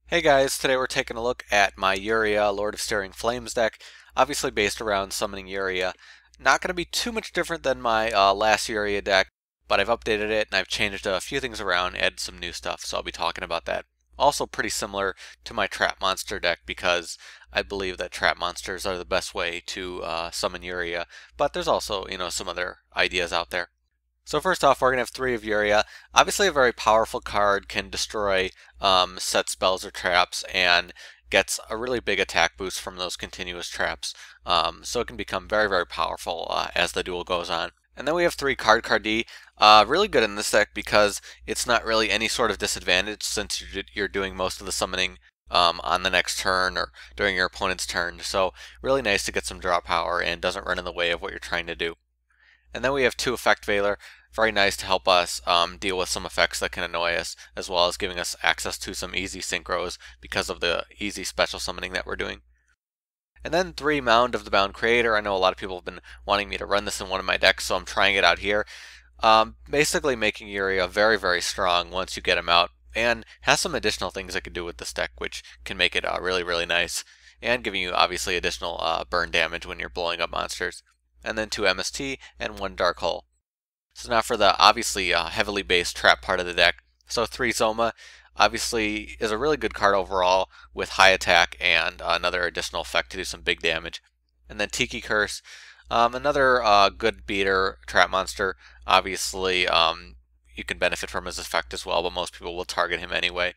Hey guys, today we're taking a look at my Uria Lord of Searing Flames deck, obviously based around summoning Uria. Not going to be too much different than my last Uria deck, but I've updated it and I've changed a few things around, added some new stuff, so I'll be talking about that. Also pretty similar to my Trap Monster deck because I believe that Trap Monsters are the best way to summon Uria, but there's also, some other ideas out there. So first off, we're going to have 3 of Uria. Obviously a very powerful card, can destroy set spells or traps, and gets a really big attack boost from those continuous traps. So it can become very, very powerful as the duel goes on. And then we have 3 Cardcar D. Really good in this deck because it's not really any sort of disadvantage since you're doing most of the summoning on the next turn or during your opponent's turn. So really nice to get some draw power and doesn't run in the way of what you're trying to do. And then we have 2 Effect Veiler, very nice to help us deal with some effects that can annoy us, as well as giving us access to some easy synchros because of the easy special summoning that we're doing. And then 3 Mound of the Bound Creator. I know a lot of people have been wanting me to run this in one of my decks, so I'm trying it out here. Basically making Uria very, very strong once you get him out, and has some additional things I could do with this deck, which can make it really, really nice, and giving you obviously additional burn damage when you're blowing up monsters. And then 2 MST and 1 Dark Hole. So now for the obviously heavily based trap part of the deck. So 3 Zoma obviously is a really good card overall with high attack and another additional effect to do some big damage. And then Tiki Curse, another good beater trap monster. Obviously you can benefit from his effect as well, but most people will target him anyway.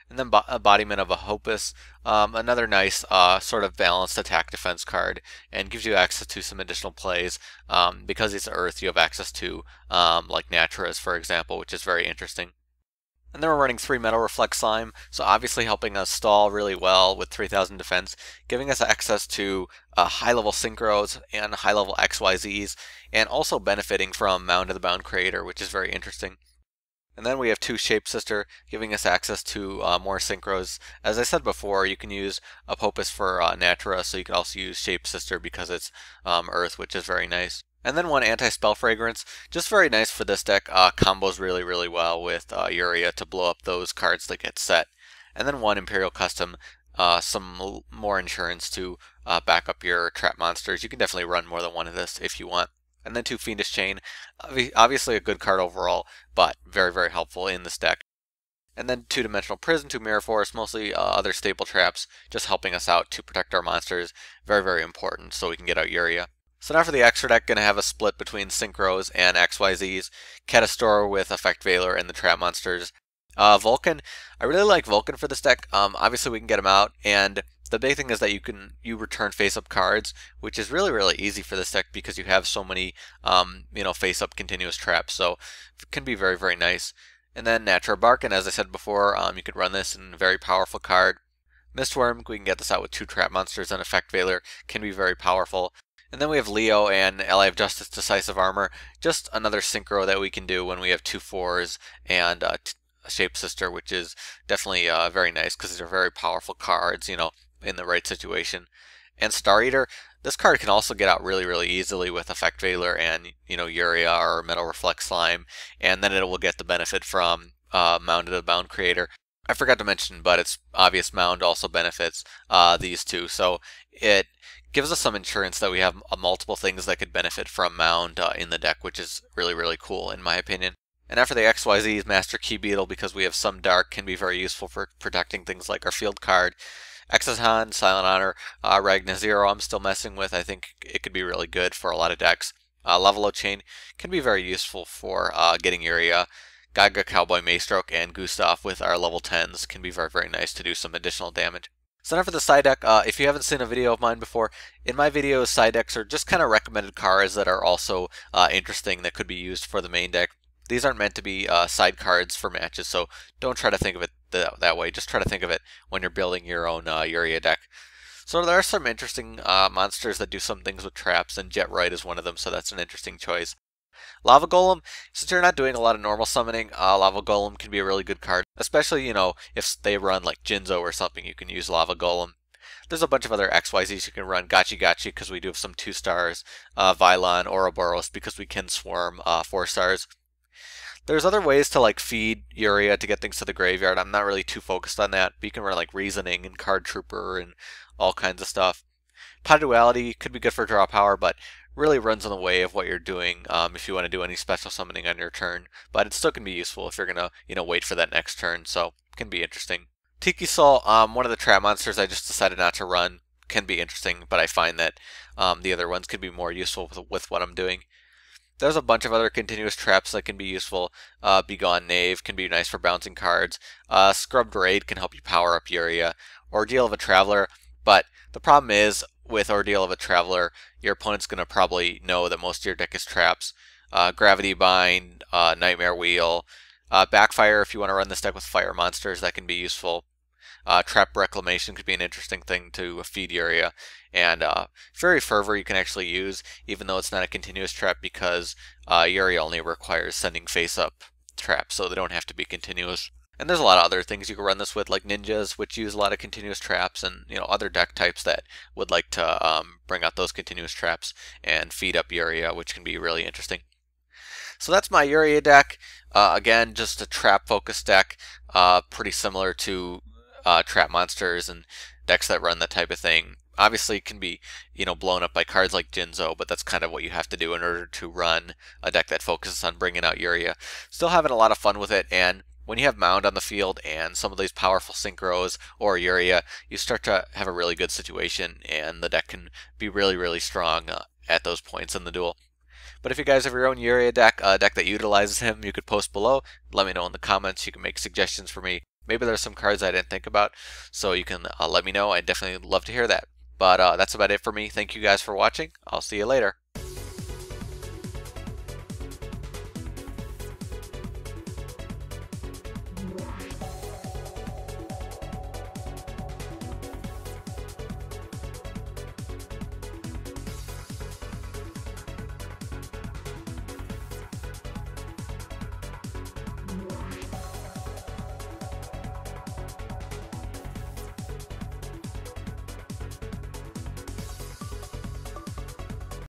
And then Embodiment of Apophis, another nice sort of balanced attack defense card, and gives you access to some additional plays. Because it's Earth, you have access to like Natura's, for example, which is very interesting. And then we're running 3 Metal Reflect Slime, so obviously helping us stall really well with 3000 defense, giving us access to high-level synchros and high-level XYZs, and also benefiting from Mound of the Bound Creator, which is very interesting. And then we have 2 Shapesister, giving us access to more synchros. As I said before, you can use Apophis for Natura, so you can also use Shapesister because it's Earth, which is very nice. And then 1 Anti-Spell Fragrance, just very nice for this deck. Combos really, really well with Uria to blow up those cards that get set. And then 1 Imperial Custom, some more insurance to back up your trap monsters. You can definitely run more than one of this if you want. And then 2 Fiendish Chain, obviously a good card overall, but very, very helpful in this deck. And then 2 Dimensional Prison, 2 Mirror Force, mostly other staple traps, just helping us out to protect our monsters. Very, very important so we can get out Uria. So now for the extra deck, going to have a split between Synchros and XYZs. Catastor with Effect Veiler and the trap monsters. Vulcan, I really like Vulcan for this deck. Obviously we can get him out, and the big thing is that you return face-up cards, which is really, really easy for this deck because you have so many, face-up continuous traps, so it can be very, very nice. And then Naturia Barkion, as I said before, you could run this in a very powerful card. Wurm, we can get this out with 2 trap monsters and Effect Veiler, can be very powerful. And then we have Leo and Ally of Justice Decisive Armor, just another synchro that we can do when we have 2 4s and Shapesister, which is definitely very nice because these are very powerful cards, in the right situation. And Star Eater, this card can also get out really, really easily with Effect Veiler and, Uria or Metal Reflect Slime, and then it will get the benefit from Mound of the Bound Creator. I forgot to mention, but it's obvious Mound also benefits these two, so it gives us some insurance that we have multiple things that could benefit from Mound in the deck, which is really, really cool in my opinion. And after the XYZs, Master Key Beetle, because we have some dark, can be very useful for protecting things like our field card. Exciton, Silent Honor, Ragna Zero I'm still messing with. I think it could be really good for a lot of decks. Lavalval Chain can be very useful for getting Uria. Gagaga Cowboy, Maystroke, and Gustav with our level 10s can be very, very nice to do some additional damage. So now for the side deck, if you haven't seen a video of mine before, in my videos, side decks are just kind of recommended cards that are also interesting that could be used for the main deck. These aren't meant to be side cards for matches, so don't try to think of it that way. Just try to think of it when you're building your own Uria deck. So there are some interesting monsters that do some things with traps, and Jet Right is one of them, so that's an interesting choice. Lava Golem, since you're not doing a lot of normal summoning, Lava Golem can be a really good card, especially, if they run like Jinzo or something, you can use Lava Golem. There's a bunch of other XYZs you can run. Gachi Gachi, because we do have some 2 stars. Vylon, Ouroboros, because we can swarm 4 stars. There's other ways to like feed Uria to get things to the graveyard. I'm not really too focused on that, but you can run like Reasoning and Card Trooper and all kinds of stuff. Pot Duality could be good for draw power, but really runs in the way of what you're doing if you want to do any special summoning on your turn. But it still can be useful if you're gonna, wait for that next turn. So it can be interesting. Tiki Soul, one of the trap monsters I just decided not to run, can be interesting, but I find that the other ones could be more useful with what I'm doing. There's a bunch of other continuous traps that can be useful. Begone Knave can be nice for bouncing cards. Scrubbed Raid can help you power up Uria. Ordeal of a Traveler, but the problem is with Ordeal of a Traveler, your opponent's going to probably know that most of your deck is traps. Gravity Bind, Nightmare Wheel, Backfire if you want to run this deck with fire monsters, that can be useful. Trap Reclamation could be an interesting thing to feed Uria. And Fury Fervor you can actually use, even though it's not a continuous trap, because Uria only requires sending face up traps, so they don't have to be continuous. And there's a lot of other things you can run this with, like ninjas, which use a lot of continuous traps, and other deck types that would like to bring out those continuous traps and feed up Uria, which can be really interesting. So that's my Uria deck. Again, just a trap-focused deck, pretty similar to trap monsters and decks that run that type of thing. Obviously, it can be blown up by cards like Jinzo, but that's kind of what you have to do in order to run a deck that focuses on bringing out Uria. Still having a lot of fun with it, and when you have Mound on the field and some of these powerful synchros or Uria, you start to have a really good situation, and the deck can be really, really strong at those points in the duel. But if you guys have your own Uria deck, a deck that utilizes him, you could post below. Let me know in the comments. You can make suggestions for me. Maybe there's some cards I didn't think about, so you can let me know. I'd definitely love to hear that. But that's about it for me. Thank you guys for watching. I'll see you later.